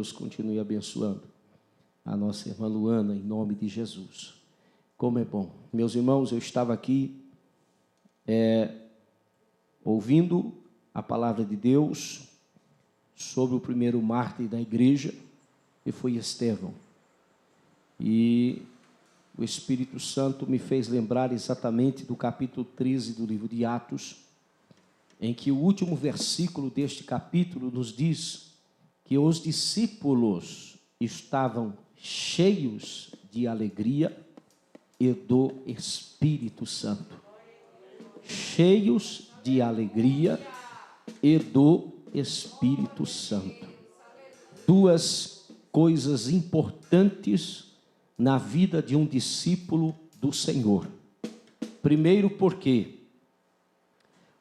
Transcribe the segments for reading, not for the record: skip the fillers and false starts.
Deus continue abençoando a nossa irmã Luana, em nome de Jesus. Como é bom. Meus irmãos, eu estava aqui ouvindo a palavra de Deus sobre o primeiro mártir da igreja, que foi Estevão. E o Espírito Santo me fez lembrar exatamente do capítulo 13 do livro de Atos, em que o último versículo deste capítulo nos diz que os discípulos estavam cheios de alegria e do Espírito Santo. Cheios de alegria e do Espírito Santo. Duas coisas importantes na vida de um discípulo do Senhor. Primeiro, porque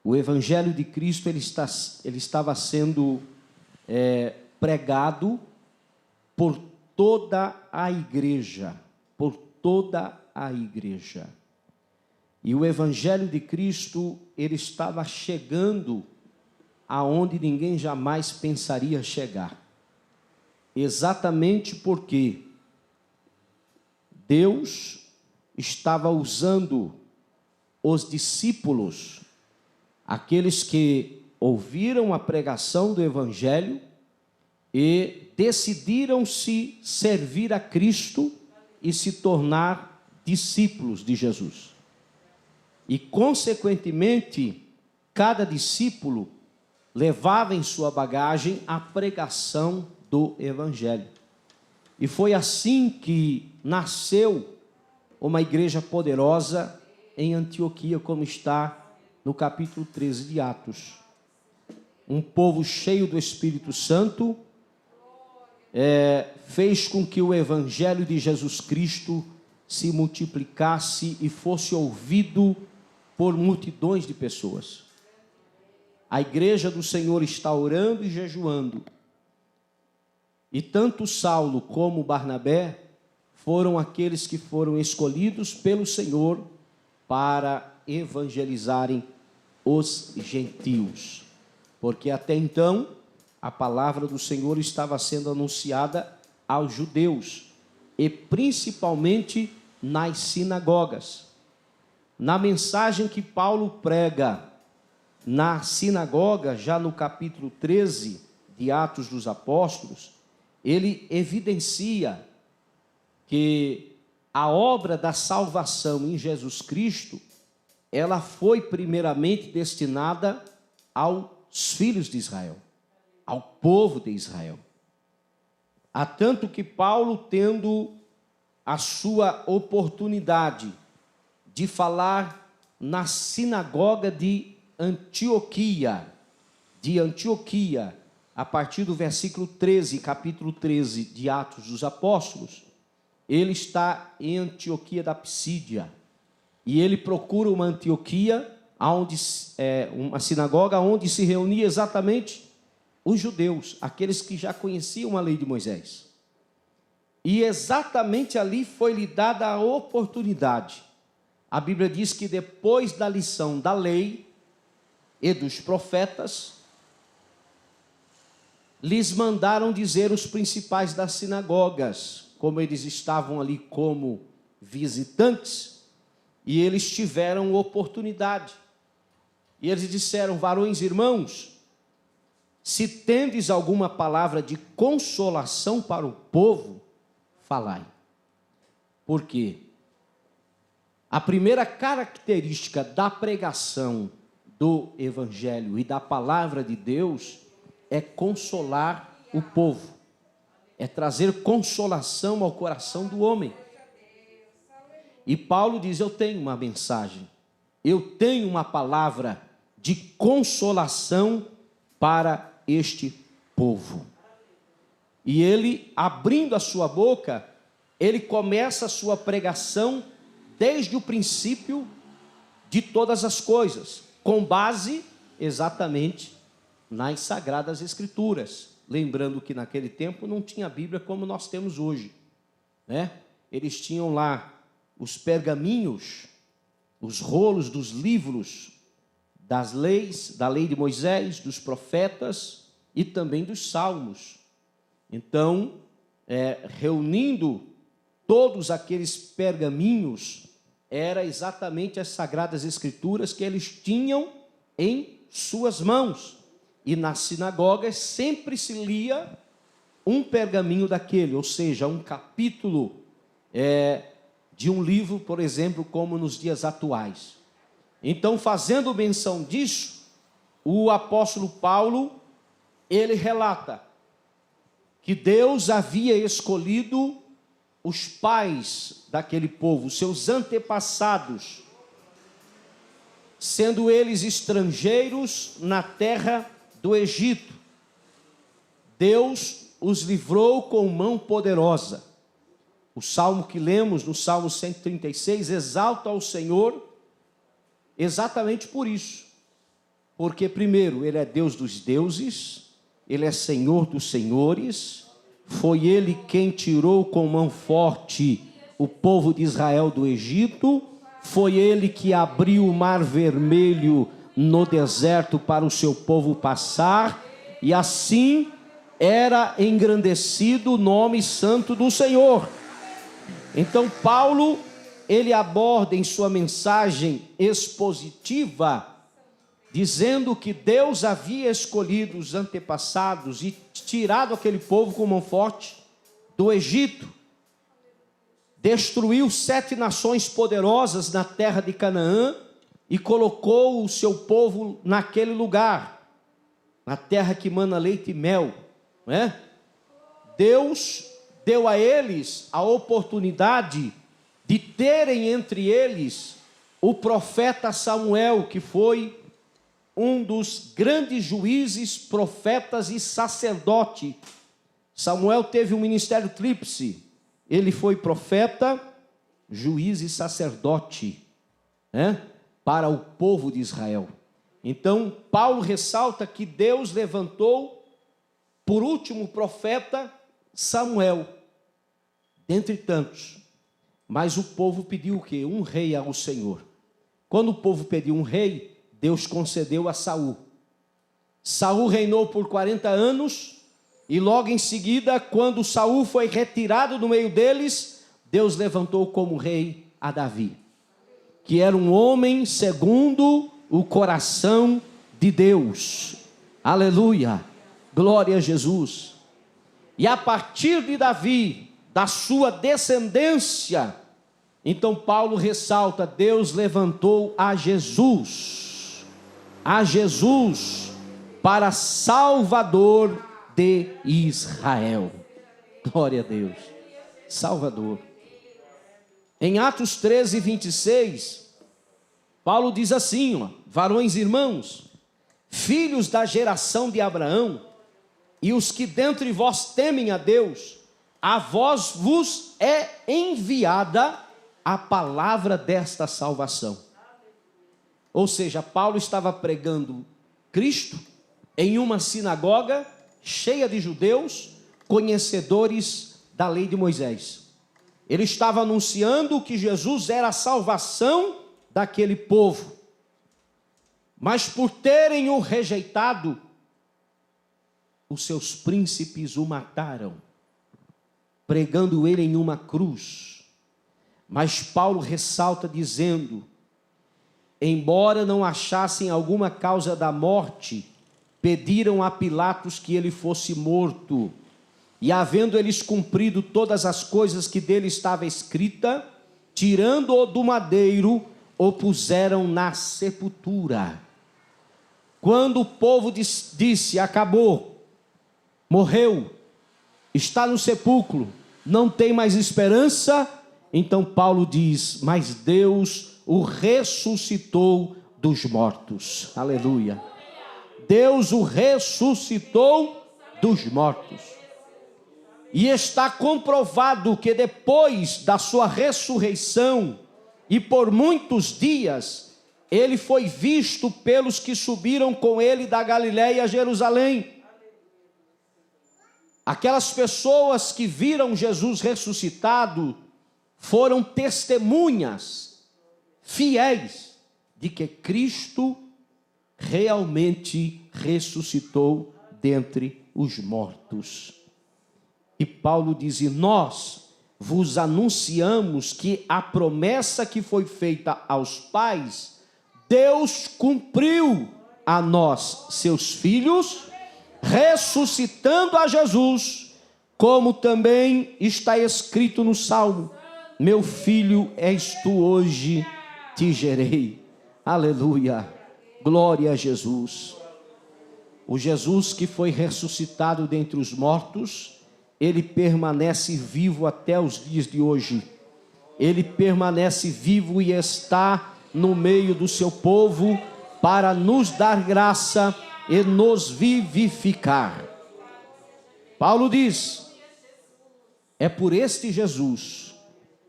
o Evangelho de Cristo ele estava sendo pregado por toda a igreja, por toda a igreja. E o Evangelho de Cristo, ele estava chegando aonde ninguém jamais pensaria chegar. Exatamente porque Deus estava usando os discípulos, aqueles que ouviram a pregação do Evangelho e decidiram-se servir a Cristo e se tornar discípulos de Jesus. E, consequentemente, cada discípulo levava em sua bagagem a pregação do Evangelho. E foi assim que nasceu uma igreja poderosa em Antioquia, como está no capítulo 13 de Atos. Um povo cheio do Espírito Santo fez com que o Evangelho de Jesus Cristo se multiplicasse e fosse ouvido por multidões de pessoas. A igreja do Senhor está orando e jejuando. E tanto Saulo como Barnabé foram aqueles que foram escolhidos pelo Senhor para evangelizarem os gentios. Porque até então a palavra do Senhor estava sendo anunciada aos judeus, e principalmente nas sinagogas. Na mensagem que Paulo prega na sinagoga, já no capítulo 13 de Atos dos Apóstolos, ele evidencia que a obra da salvação em Jesus Cristo, ela foi primeiramente destinada aos filhos de Israel, ao povo de Israel. Há tanto que Paulo, tendo a sua oportunidade de falar na sinagoga de Antioquia, a partir do versículo 13, capítulo 13 de Atos dos Apóstolos, ele está em Antioquia da Psídia, e ele procura uma Antioquia, uma sinagoga onde se reunia exatamente os judeus, aqueles que já conheciam a lei de Moisés. E exatamente ali foi lhe dada a oportunidade. A Bíblia diz que depois da lição da lei e dos profetas, lhes mandaram dizer os principais das sinagogas, como eles estavam ali como visitantes, e eles tiveram oportunidade. E eles disseram: varões irmãos, se tendes alguma palavra de consolação para o povo, falai. Por quê? A primeira característica da pregação do Evangelho e da palavra de Deus é consolar o povo, é trazer consolação ao coração do homem. E Paulo diz: eu tenho uma mensagem, eu tenho uma palavra de consolação para este povo. E ele, abrindo a sua boca, ele começa a sua pregação desde o princípio de todas as coisas, com base exatamente nas Sagradas Escrituras. Lembrando que naquele tempo não tinha Bíblia como nós temos hoje, né? Eles tinham lá os pergaminhos, os rolos dos livros das leis, da lei de Moisés, dos profetas e também dos salmos. Então, reunindo todos aqueles pergaminhos, era exatamente as Sagradas Escrituras que eles tinham em suas mãos. E nas sinagogas sempre se lia um pergaminho daquele, ou seja, um capítulo de um livro, por exemplo, como nos dias atuais. Então, fazendo menção disso, o apóstolo Paulo, ele relata que Deus havia escolhido os pais daquele povo, seus antepassados, sendo eles estrangeiros na terra do Egito. Deus os livrou com mão poderosa. O salmo que lemos, no Salmo 136, exalta ao Senhor exatamente por isso. Porque, primeiro, Ele é Deus dos deuses, Ele é Senhor dos senhores, foi Ele quem tirou com mão forte o povo de Israel do Egito, foi Ele que abriu o mar vermelho no deserto para o seu povo passar, e assim era engrandecido o nome santo do Senhor. Então Paulo, ele aborda em sua mensagem expositiva, dizendo que Deus havia escolhido os antepassados e tirado aquele povo com mão forte do Egito, destruiu 7 nações poderosas na terra de Canaã e colocou o seu povo naquele lugar, na terra que mana leite e mel, não é? Deus deu a eles a oportunidade de terem entre eles o profeta Samuel, que foi um dos grandes juízes, profetas e sacerdote. Samuel teve um ministério tríplice. Ele foi profeta, juiz e sacerdote, né, para o povo de Israel. Então, Paulo ressalta que Deus levantou, por último, profeta Samuel, dentre tantos. Mas o povo pediu o quê? Um rei ao Senhor. Quando o povo pediu um rei, Deus concedeu a Saul. Saul reinou por 40 anos, e logo em seguida, quando Saul foi retirado do meio deles, Deus levantou como rei a Davi, que era um homem segundo o coração de Deus. Aleluia, glória a Jesus. E a partir de Davi, da sua descendência, então Paulo ressalta, Deus levantou a Jesus para Salvador de Israel. Glória a Deus, Salvador. Em Atos 13, 26, Paulo diz assim, varões e irmãos, filhos da geração de Abraão, e os que dentre vós temem a Deus, a vós vos é enviada a palavra desta salvação. Ou seja, Paulo estava pregando Cristo em uma sinagoga cheia de judeus, conhecedores da lei de Moisés. Ele estava anunciando que Jesus era a salvação daquele povo. Mas por terem o rejeitado, os seus príncipes o mataram, pregando ele em uma cruz. Mas Paulo ressalta dizendo, embora não achassem alguma causa da morte, pediram a Pilatos que ele fosse morto. E havendo eles cumprido todas as coisas que dele estava escrita, tirando-o do madeiro, o puseram na sepultura. Quando o povo disse, acabou, morreu, está no sepulcro, não tem mais esperança, então Paulo diz, mas Deus o ressuscitou dos mortos. Aleluia. Deus o ressuscitou dos mortos. E está comprovado que depois da sua ressurreição, e por muitos dias, ele foi visto pelos que subiram com ele da Galiléia a Jerusalém. Aquelas pessoas que viram Jesus ressuscitado foram testemunhas fiéis de que Cristo realmente ressuscitou dentre os mortos. E Paulo diz: e nós vos anunciamos que a promessa que foi feita aos pais, Deus cumpriu a nós, seus filhos, ressuscitando a Jesus, como também está escrito no Salmo: meu filho és tu, hoje te gerei. Aleluia, glória a Jesus. O Jesus que foi ressuscitado dentre os mortos, ele permanece vivo até os dias de hoje. Ele permanece vivo e está no meio do seu povo para nos dar graça e nos vivificar. Paulo diz: é por este Jesus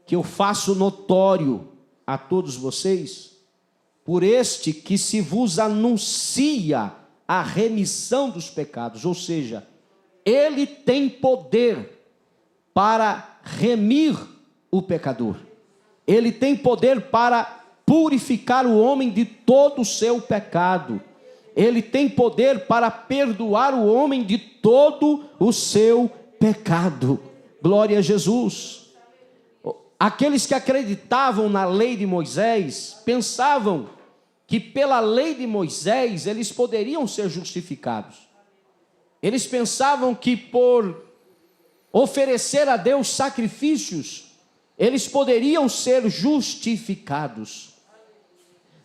que eu faço notório a todos vocês, por este que se vos anuncia a remissão dos pecados, ou seja, ele tem poder para remir o pecador. Ele tem poder para purificar o homem de todo o seu pecado. Ele tem poder para perdoar o homem de todo o seu pecado. Glória a Jesus. Aqueles que acreditavam na lei de Moisés pensavam que pela lei de Moisés eles poderiam ser justificados. Eles pensavam que por oferecer a Deus sacrifícios, eles poderiam ser justificados.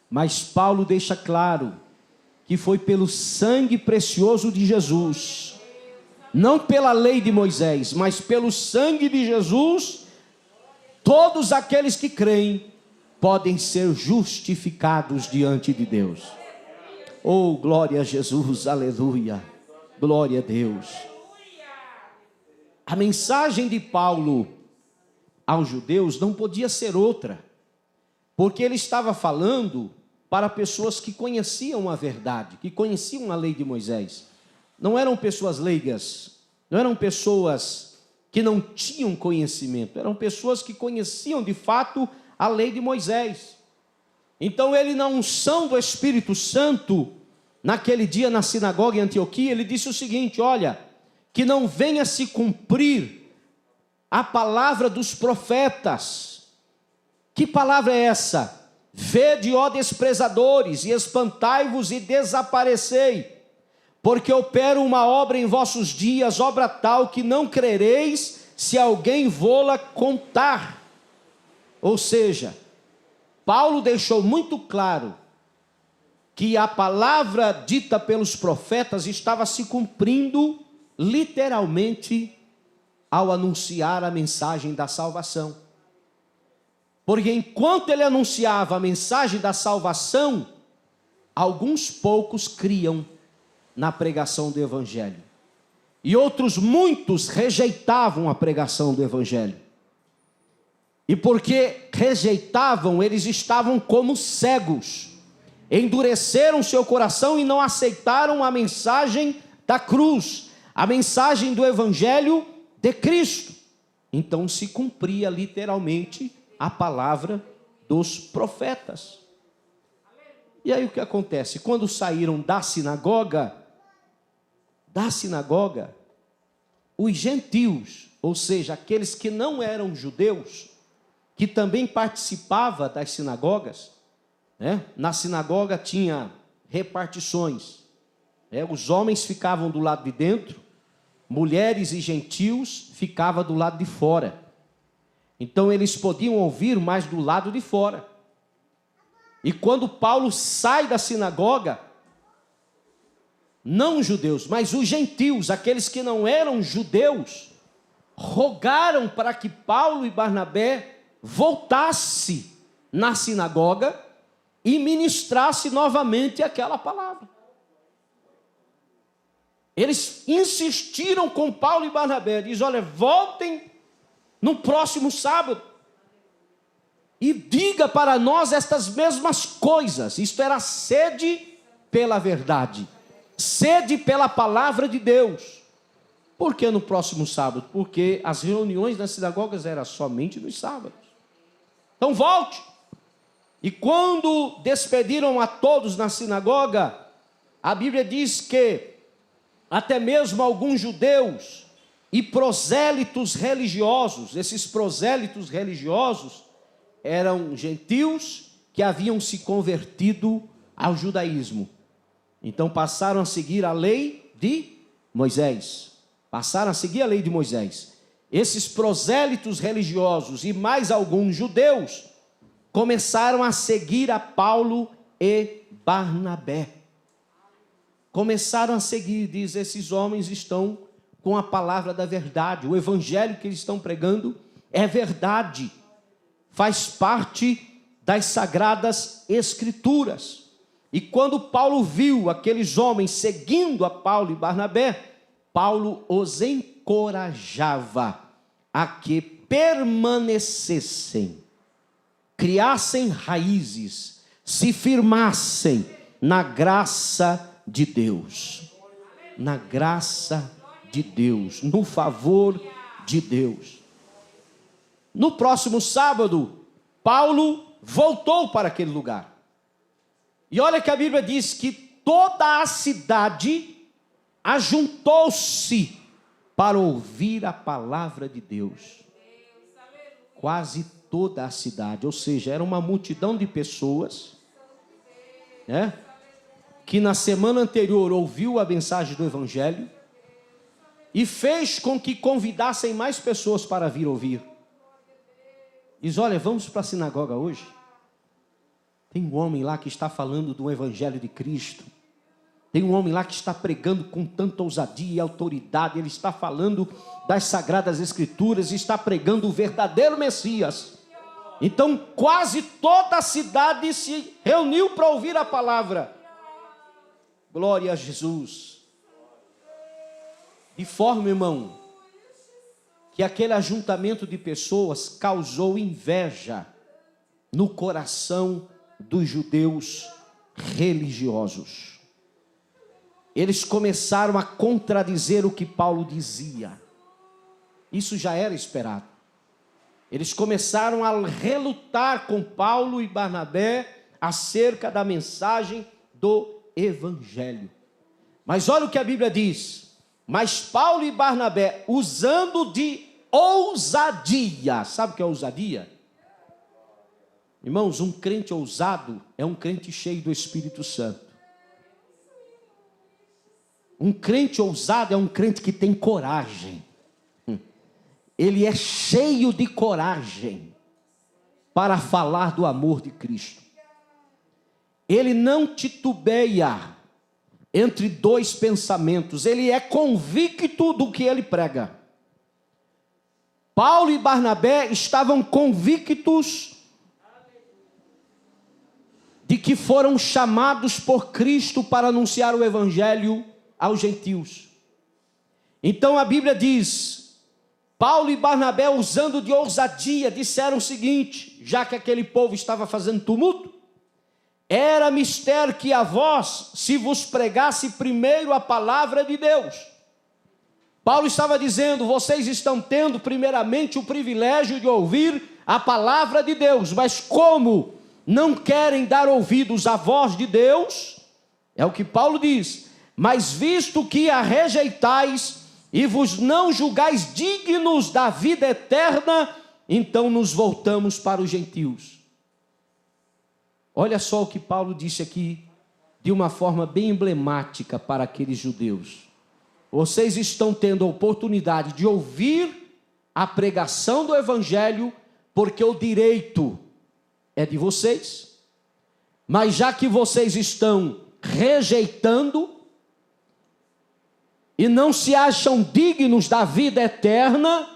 Mas Paulo deixa claro que foi pelo sangue precioso de Jesus, não pela lei de Moisés, mas pelo sangue de Jesus, todos aqueles que creem podem ser justificados diante de Deus. Oh, glória a Jesus, aleluia, glória a Deus. A mensagem de Paulo aos judeus não podia ser outra, porque ele estava falando para pessoas que conheciam a verdade, que conheciam a lei de Moisés. Não eram pessoas leigas, não eram pessoas que não tinham conhecimento, eram pessoas que conheciam de fato a lei de Moisés. Então ele, na unção do Espírito Santo, naquele dia na sinagoga em Antioquia, ele disse o seguinte: olha, que não venha se cumprir a palavra dos profetas. Que palavra é essa? Vede, ó desprezadores, e espantai-vos e desaparecei, porque opero uma obra em vossos dias, obra tal que não crereis se alguém vô-la contar. Ou seja, Paulo deixou muito claro que a palavra dita pelos profetas estava se cumprindo literalmente ao anunciar a mensagem da salvação. Porque enquanto ele anunciava a mensagem da salvação, alguns poucos criam na pregação do Evangelho. E outros muitos rejeitavam a pregação do Evangelho. E porque rejeitavam, eles estavam como cegos. Endureceram seu coração e não aceitaram a mensagem da cruz, a mensagem do Evangelho de Cristo. Então se cumpria literalmente a palavra dos profetas. E aí o que acontece? Quando saíram da sinagoga, os gentios, ou seja, aqueles que não eram judeus, que também participavam das sinagogas, né? Na sinagoga tinha repartições, os homens ficavam do lado de dentro, mulheres e gentios ficavam do lado de fora. Então eles podiam ouvir mais do lado de fora. E quando Paulo sai da sinagoga, não os judeus, mas os gentios, aqueles que não eram judeus, rogaram para que Paulo e Barnabé voltasse na sinagoga e ministrasse novamente aquela palavra. Eles insistiram com Paulo e Barnabé, diz: olha, voltem no próximo sábado e diga para nós estas mesmas coisas. Isto era sede pela verdade, sede pela palavra de Deus. Por que no próximo sábado? Porque as reuniões nas sinagogas eram somente nos sábados. Então volte. E quando despediram a todos na sinagoga, a Bíblia diz que até mesmo alguns judeus e prosélitos religiosos. Esses prosélitos religiosos eram gentios que haviam se convertido ao judaísmo. Então passaram a seguir a lei de Moisés. Passaram a seguir a lei de Moisés. Esses prosélitos religiosos e mais alguns judeus começaram a seguir a Paulo e Barnabé. Começaram a seguir, diz, esses homens estão com a palavra da verdade. O evangelho que eles estão pregando é verdade. Faz parte das sagradas escrituras. E quando Paulo viu aqueles homens seguindo a Paulo e Barnabé, Paulo os encorajava a que permanecessem, criassem raízes, se firmassem na graça de Deus. Na graça de Deus, no favor de Deus. No próximo sábado, Paulo voltou para aquele lugar. E olha que a Bíblia diz que toda a cidade ajuntou-se para ouvir a palavra de Deus. Quase toda a cidade, ou seja, era uma multidão de pessoas, né, que na semana anterior ouviu a mensagem do Evangelho e fez com que convidassem mais pessoas para vir ouvir. Diz, olha, vamos para a sinagoga hoje. Tem um homem lá que está falando do Evangelho de Cristo. Tem um homem lá que está pregando com tanta ousadia e autoridade. Ele está falando das Sagradas Escrituras e está pregando o verdadeiro Messias. Então quase toda a cidade se reuniu para ouvir a palavra. Glória a Jesus. De forma, irmão, que aquele ajuntamento de pessoas causou inveja no coração dos judeus religiosos. Eles começaram a contradizer o que Paulo dizia. Isso já era esperado. Eles começaram a relutar com Paulo e Barnabé acerca da mensagem do Evangelho. Mas olha o que a Bíblia diz. Mas Paulo e Barnabé, usando de ousadia. Sabe o que é ousadia? Irmãos, um crente ousado é um crente cheio do Espírito Santo. Um crente ousado é um crente que tem coragem. Ele é cheio de coragem para falar do amor de Cristo. Ele não titubeia entre dois pensamentos. Ele é convicto do que ele prega. Paulo e Barnabé estavam convictos de que foram chamados por Cristo para anunciar o Evangelho aos gentios. Então a Bíblia diz, Paulo e Barnabé, usando de ousadia, disseram o seguinte, já que aquele povo estava fazendo tumulto, era mister que a vós se vos pregasse primeiro a palavra de Deus. Paulo estava dizendo, vocês estão tendo primeiramente o privilégio de ouvir a palavra de Deus, mas como não querem dar ouvidos à voz de Deus, é o que Paulo diz, mas visto que a rejeitais e vos não julgais dignos da vida eterna, então nos voltamos para os gentios. Olha só o que Paulo disse aqui, de uma forma bem emblemática para aqueles judeus. Vocês estão tendo a oportunidade de ouvir a pregação do Evangelho, porque o direito é de vocês, mas já que vocês estão rejeitando e não se acham dignos da vida eterna,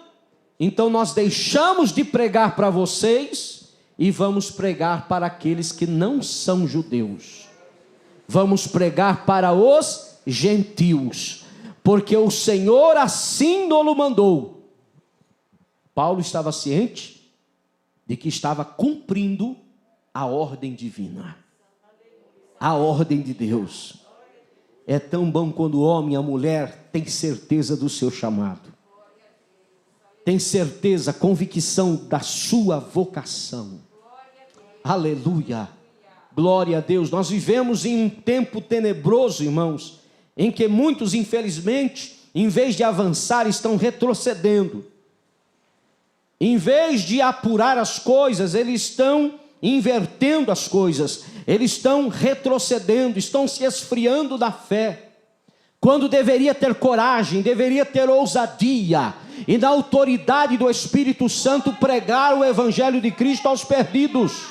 então nós deixamos de pregar para vocês e vamos pregar para aqueles que não são judeus. Vamos pregar para os gentios, porque o Senhor assim nos mandou. Paulo estava ciente de que estava cumprindo a ordem divina, a ordem de Deus. É tão bom quando o homem e a mulher têm certeza do seu chamado, tem certeza, convicção da sua vocação. Aleluia, glória a Deus. Nós vivemos em um tempo tenebroso, irmãos, em que muitos, infelizmente, em vez de avançar, estão retrocedendo. Em vez de apurar as coisas, eles estão invertendo as coisas. Eles estão retrocedendo, estão se esfriando da fé. Quando deveria ter coragem, deveria ter ousadia, e na autoridade do Espírito Santo pregar o Evangelho de Cristo aos perdidos.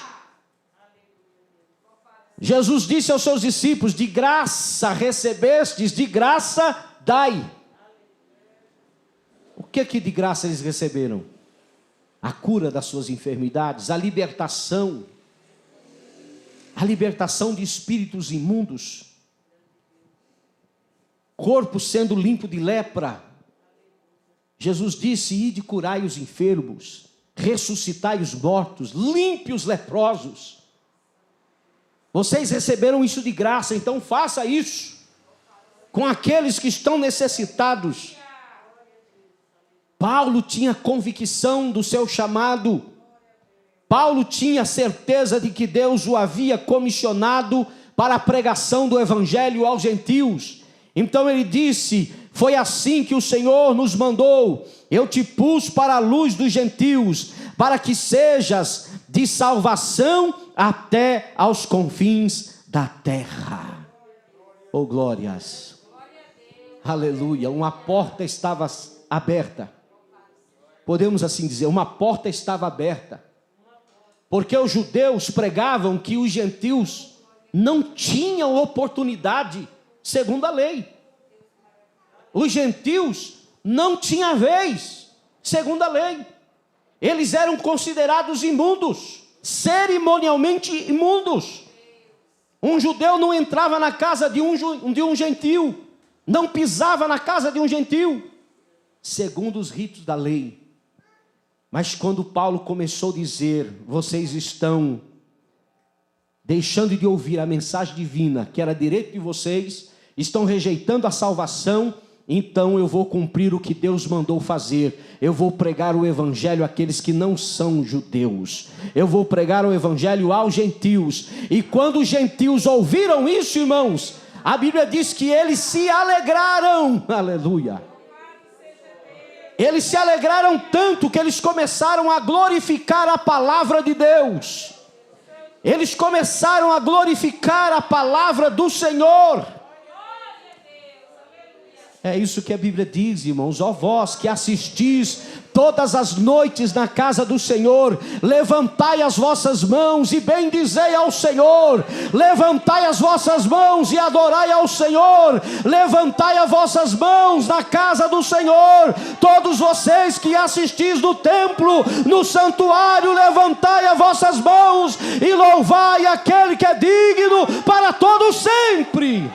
Jesus disse aos seus discípulos: de graça recebestes, de graça dai. O que de graça eles receberam? A cura das suas enfermidades, a libertação de espíritos imundos, corpo sendo limpo de lepra. Jesus disse: ide curai os enfermos, ressuscitai os mortos, limpe os leprosos. Vocês receberam isso de graça, então faça isso com aqueles que estão necessitados. Paulo tinha convicção do seu chamado. Paulo tinha certeza de que Deus o havia comissionado para a pregação do Evangelho aos gentios. Então ele disse: foi assim que o Senhor nos mandou. Eu te pus para a luz dos gentios, para que sejas de salvação até aos confins da terra. Oh, glórias! Aleluia! Uma porta estava aberta. Podemos assim dizer, uma porta estava aberta. Porque os judeus pregavam que os gentios não tinham oportunidade, segundo a lei. Os gentios não tinham vez, segundo a lei. Eles eram considerados imundos, cerimonialmente imundos. Um judeu não entrava na casa de um gentil, não pisava na casa de um gentil, segundo os ritos da lei. Mas quando Paulo começou a dizer: vocês estão deixando de ouvir a mensagem divina, que era direito de vocês, estão rejeitando a salvação, então eu vou cumprir o que Deus mandou fazer. Eu vou pregar o Evangelho àqueles que não são judeus. Eu vou pregar o Evangelho aos gentios. E quando os gentios ouviram isso, irmãos, a Bíblia diz que eles se alegraram. Aleluia! Eles se alegraram tanto que eles começaram a glorificar a palavra de Deus. Eles começaram a glorificar a palavra do Senhor. É isso que a Bíblia diz, irmãos. Ó vós que assistis todas as noites na casa do Senhor, levantai as vossas mãos e bendizei ao Senhor. Levantai as vossas mãos e adorai ao Senhor. Levantai as vossas mãos na casa do Senhor. Todos vocês que assistis no templo, no santuário, levantai as vossas mãos e louvai aquele que é digno para todo sempre.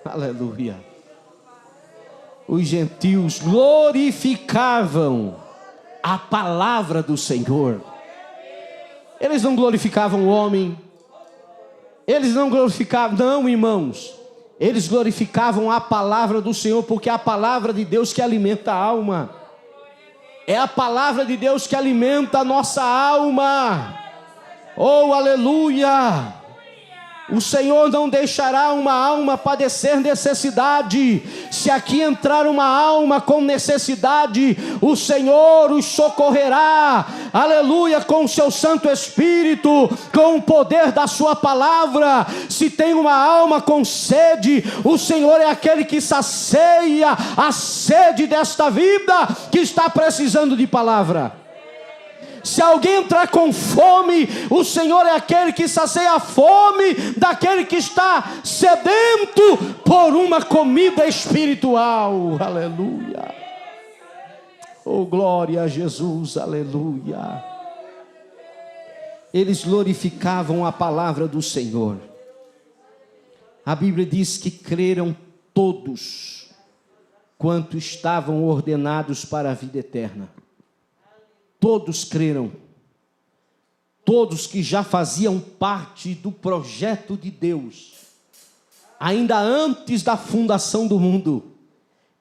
Aleluia. Os gentios glorificavam a palavra do Senhor. Eles não glorificavam o homem. Eles não glorificavam, não, irmãos. Eles glorificavam a palavra do Senhor, porque é a palavra de Deus que alimenta a alma. É a palavra de Deus que alimenta a nossa alma. Oh, aleluia! O Senhor não deixará uma alma padecer necessidade. Se aqui entrar uma alma com necessidade, o Senhor os socorrerá, aleluia, com o seu Santo Espírito, com o poder da sua palavra. Se tem uma alma com sede, o Senhor é aquele que sacia a sede desta vida que está precisando de palavra. Se alguém entrar com fome, o Senhor é aquele que sacia a fome daquele que está sedento por uma comida espiritual. Aleluia. Oh, glória a Jesus, aleluia. Eles glorificavam a palavra do Senhor. A Bíblia diz que creram todos quanto estavam ordenados para a vida eterna. Todos creram, todos que já faziam parte do projeto de Deus, ainda antes da fundação do mundo,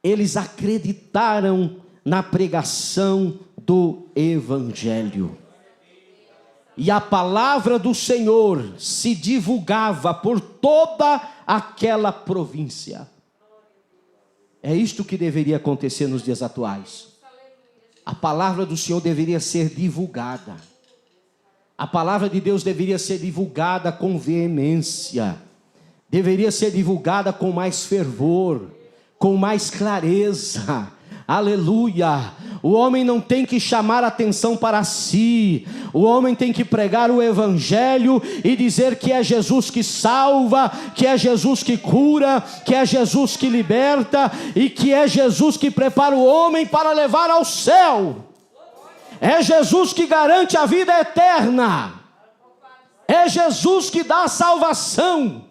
eles acreditaram na pregação do Evangelho. E a palavra do Senhor se divulgava por toda aquela província. É isto que deveria acontecer nos dias atuais. A palavra do Senhor deveria ser divulgada. A palavra de Deus deveria ser divulgada com veemência. Deveria ser divulgada com mais fervor, com mais clareza. Aleluia! O homem não tem que chamar atenção para si. O homem tem que pregar o evangelho e dizer que é Jesus que salva, que é Jesus que cura, que é Jesus que liberta e que é Jesus que prepara o homem para levar ao céu. É Jesus que garante a vida eterna. É Jesus que dá a salvação.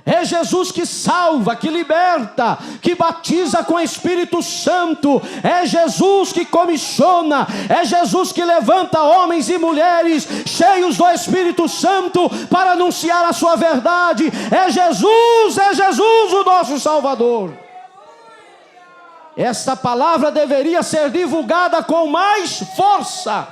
É Jesus que salva, que liberta, que batiza com o Espírito Santo. É Jesus que comissiona. É Jesus que levanta homens e mulheres cheios do Espírito Santo para anunciar a sua verdade. É Jesus o nosso Salvador. Esta palavra deveria ser divulgada com mais força,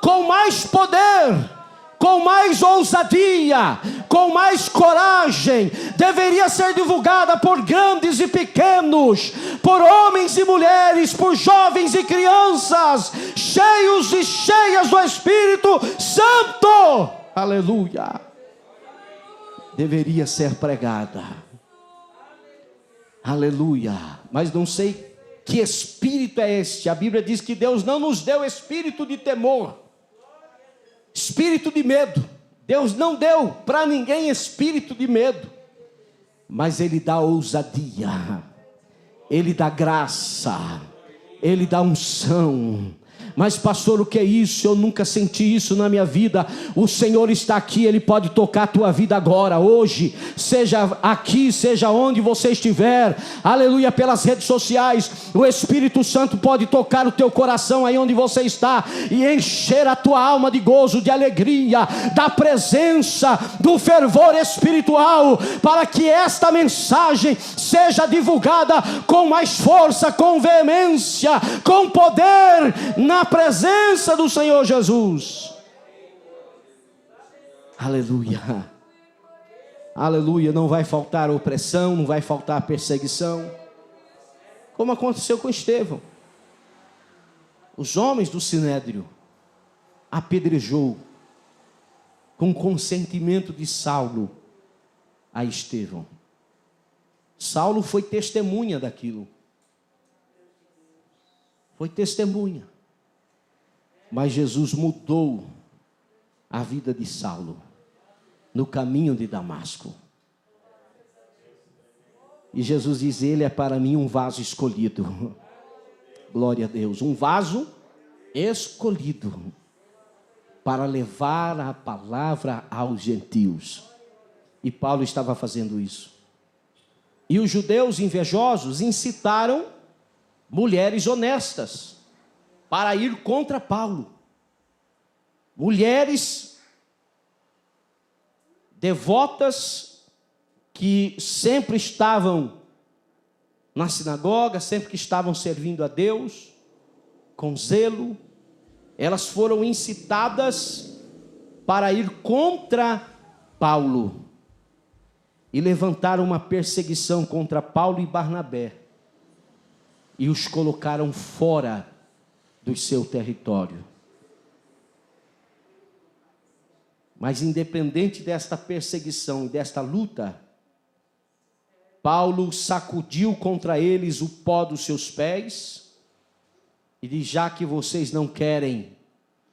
com mais poder, com mais ousadia, com mais coragem. Deveria ser divulgada por grandes e pequenos, por homens e mulheres, por jovens e crianças, cheios e cheias do Espírito Santo. Aleluia! Deveria ser pregada. Aleluia! Mas não sei que espírito é este. A Bíblia diz que Deus não nos deu espírito de temor, espírito de medo. Deus não deu para ninguém espírito de medo, mas Ele dá ousadia, Ele dá graça, Ele dá unção. Mas pastor, o que é isso? Eu nunca senti isso na minha vida. O Senhor está aqui, Ele pode tocar a tua vida agora, hoje, seja aqui, seja onde você estiver, aleluia, pelas redes sociais. O Espírito Santo pode tocar o teu coração aí onde você está e encher a tua alma de gozo, de alegria, da presença, do fervor espiritual, para que esta mensagem seja divulgada com mais força, com veemência, com poder, na presença do Senhor Jesus. Aleluia, aleluia. Não vai faltar opressão, não vai faltar perseguição, como aconteceu com Estevão. Os homens do Sinédrio apedrejou, com consentimento de Saulo, a Estevão. Saulo foi testemunha daquilo, foi testemunha. Mas Jesus mudou a vida de Saulo no caminho de Damasco. E Jesus diz: ele é para mim um vaso escolhido. Glória a Deus, um vaso escolhido para levar a palavra aos gentios. E Paulo estava fazendo isso. E os judeus invejosos incitaram mulheres honestas para ir contra Paulo. Mulheres devotas que sempre estavam na sinagoga, sempre que estavam servindo a Deus com zelo, elas foram incitadas para ir contra Paulo e levantaram uma perseguição contra Paulo e Barnabé e os colocaram fora do seu território. Mas independente desta perseguição e desta luta, Paulo sacudiu contra eles o pó dos seus pés e diz: já que vocês não querem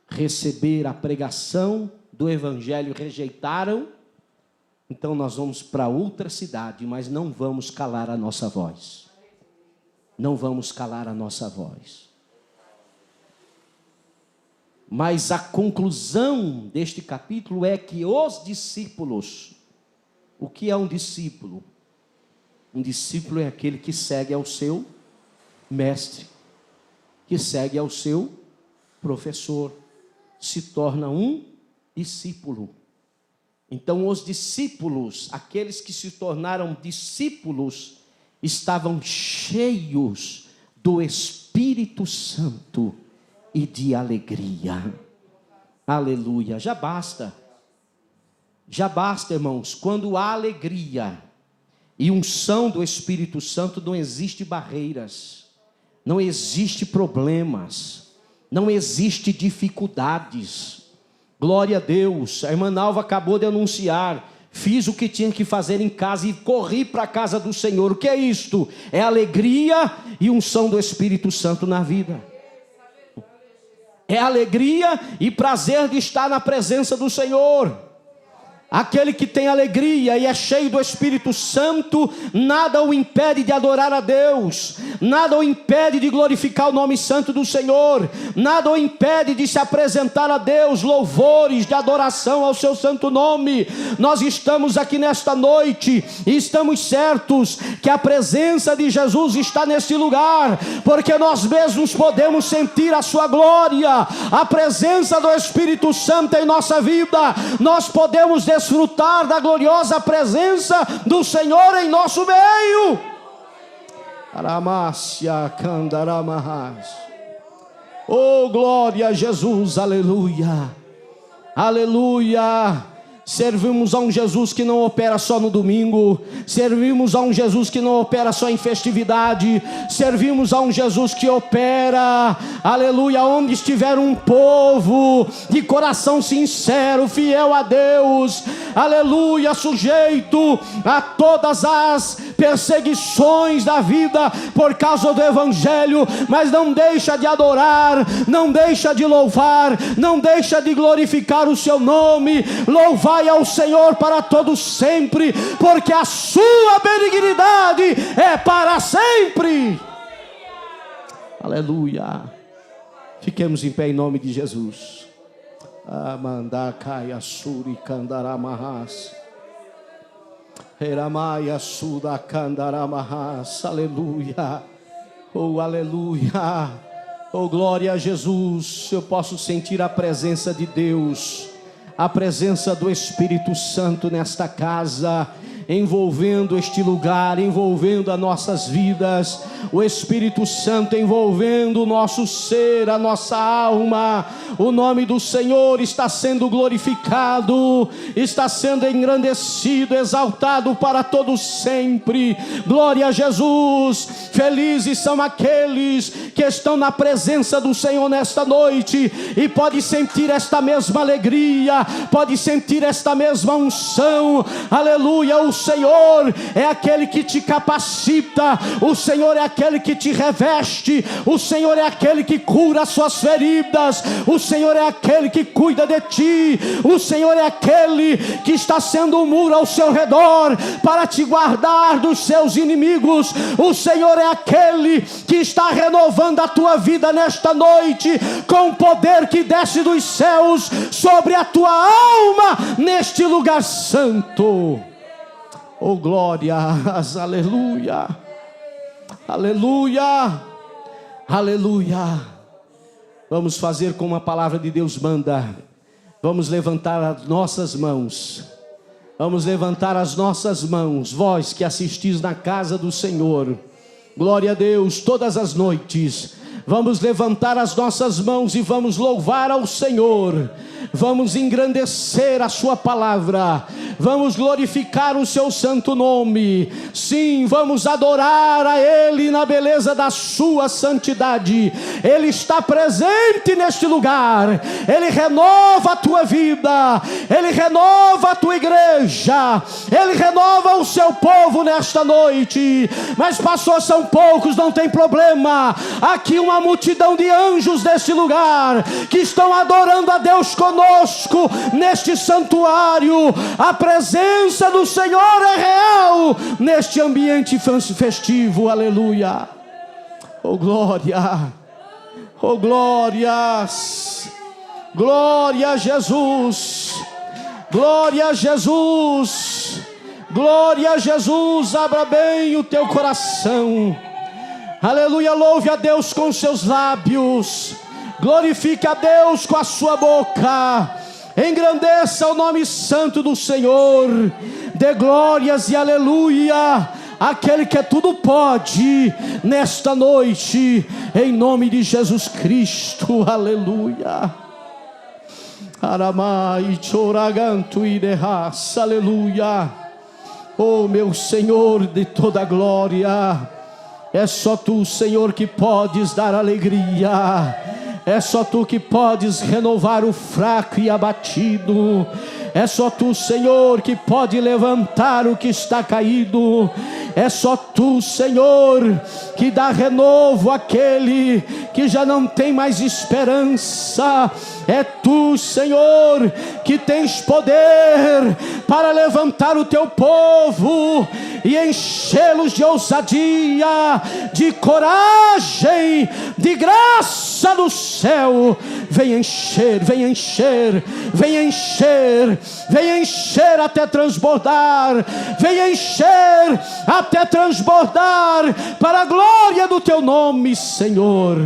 receber a pregação do evangelho, rejeitaram, então nós vamos para outra cidade, mas não vamos calar a nossa voz. Não vamos calar a nossa voz. Mas a conclusão deste capítulo é que os discípulos, o que é um discípulo? Um discípulo é aquele que segue ao seu mestre, que segue ao seu professor, se torna um discípulo. Então os discípulos, aqueles que se tornaram discípulos, estavam cheios do Espírito Santo e de alegria. Aleluia. Já basta, irmãos, quando há alegria, e unção do Espírito Santo, não existe barreiras, não existe problemas, não existe dificuldades. Glória a Deus. A irmã Nalva acabou de anunciar: fiz o que tinha que fazer em casa e corri para a casa do Senhor. O que é isto? É alegria e unção do Espírito Santo na vida. É alegria e prazer de estar na presença do Senhor. Aquele que tem alegria e é cheio do Espírito Santo, nada o impede de adorar a Deus, nada o impede de glorificar o nome santo do Senhor, nada o impede de se apresentar a Deus louvores de adoração ao seu santo nome. Nós estamos aqui nesta noite e estamos certos que a presença de Jesus está neste lugar, porque nós mesmos podemos sentir a sua glória, a presença do Espírito Santo em nossa vida. Nós podemos desfrutar da gloriosa presença do Senhor em nosso meio. Aramácia candaramahas. Oh, glória a Jesus, aleluia, aleluia. Servimos a um Jesus que não opera só no domingo, servimos a um Jesus que não opera só em festividade, servimos a um Jesus que opera, aleluia, onde estiver um povo de coração sincero, fiel a Deus, aleluia, sujeito a todas as perseguições da vida por causa do Evangelho, mas não deixa de adorar, não deixa de louvar, não deixa de glorificar o seu nome. Louvai ao Senhor para todos sempre, porque a sua benignidade é para sempre. Aleluia. Fiquemos em pé em nome de Jesus. Amandacai suri candaramahas. Eramaya suda candaramahas. Aleluia. Oh, aleluia. Oh, glória a Jesus. Eu posso sentir a presença de Deus, a presença do Espírito Santo nesta casa, envolvendo este lugar, envolvendo as nossas vidas, o Espírito Santo envolvendo o nosso ser, a nossa alma. O nome do Senhor está sendo glorificado, está sendo engrandecido, exaltado para todos sempre. Glória a Jesus. Felizes são aqueles que estão na presença do Senhor nesta noite e pode sentir esta mesma alegria, pode sentir esta mesma unção. Aleluia. O Senhor é aquele que te capacita, o Senhor é aquele que te reveste, o Senhor é aquele que cura as suas feridas, o Senhor é aquele que cuida de ti, o Senhor é aquele que está sendo um muro ao seu redor para te guardar dos seus inimigos. O Senhor é aquele que está renovando a tua vida nesta noite com o poder que desce dos céus sobre a tua alma neste lugar santo. Oh, glórias, aleluia, aleluia, aleluia. Vamos fazer como a palavra de Deus manda. Vamos levantar as nossas mãos. Vamos levantar as nossas mãos. Vós que assistis na casa do Senhor, glória a Deus, todas as noites. Vamos levantar as nossas mãos e vamos louvar ao Senhor. Vamos engrandecer a sua palavra, vamos glorificar o seu santo nome. Sim, vamos adorar a Ele na beleza da sua santidade. Ele está presente neste lugar, Ele renova a tua vida, Ele renova a tua igreja, Ele renova o seu povo nesta noite. Mas pastor, são poucos, não tem problema. Aqui uma multidão de anjos neste lugar, que estão adorando a Deus conosco neste santuário. A presença do Senhor é real neste ambiente festivo. Aleluia. Oh, glória, oh, glórias, glória a Jesus, glória a Jesus, glória a Jesus. Abra bem o teu coração. Aleluia. Louve a Deus com seus lábios, glorifique a Deus com a sua boca, engrandeça o nome santo do Senhor, dê glórias e aleluia àquele que tudo pode nesta noite, em nome de Jesus Cristo. Aleluia. Aramai choraganto idehas, aleluia, Oh, meu Senhor de toda a glória, é só Tu, Senhor, que podes dar alegria. É só Tu que podes renovar o fraco e abatido. É só Tu, Senhor, que pode levantar o que está caído. É só Tu, Senhor, que dá renovo àquele que já não tem mais esperança. É Tu, Senhor, que tens poder para levantar o Teu povo e enchê-los de ousadia, de coragem, de graça do céu. Vem encher, vem encher, vem encher, vem encher até transbordar, vem encher até transbordar, para a glória do Teu nome, Senhor.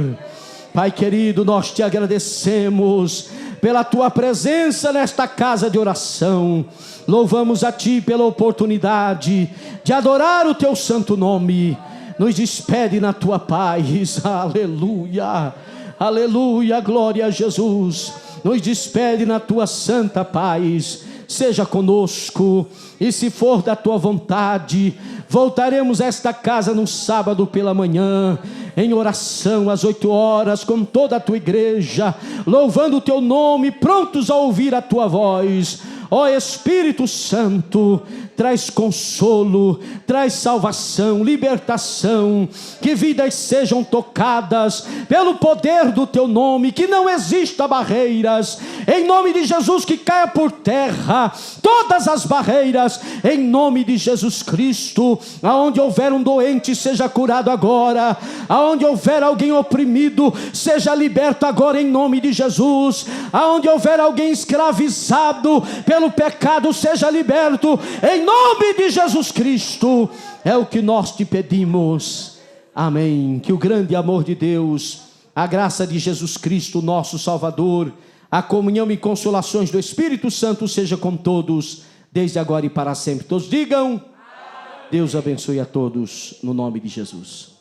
Pai querido, nós Te agradecemos pela Tua presença nesta casa de oração. Louvamos a Ti pela oportunidade de adorar o Teu santo nome. Nos despede na Tua paz. Aleluia, aleluia, glória a Jesus. Nos despede na Tua santa paz. Seja conosco, e se for da Tua vontade, voltaremos a esta casa no sábado pela manhã, em oração às 8 horas, com toda a Tua igreja, louvando o Teu nome, prontos a ouvir a Tua voz. Ó Espírito Santo, traz consolo, traz salvação, libertação, que vidas sejam tocadas pelo poder do Teu nome, que não exista barreiras, em nome de Jesus, que caia por terra todas as barreiras, em nome de Jesus Cristo. Aonde houver um doente, seja curado agora. Aonde houver alguém oprimido, seja liberto agora, em nome de Jesus. Aonde houver alguém escravizado pelo pecado, seja liberto, em nome de Jesus Cristo. É o que nós Te pedimos. Amém. Que o grande amor de Deus, a graça de Jesus Cristo, nosso Salvador, a comunhão e consolações do Espírito Santo seja com todos, desde agora e para sempre. Todos digam: Deus abençoe a todos, no nome de Jesus.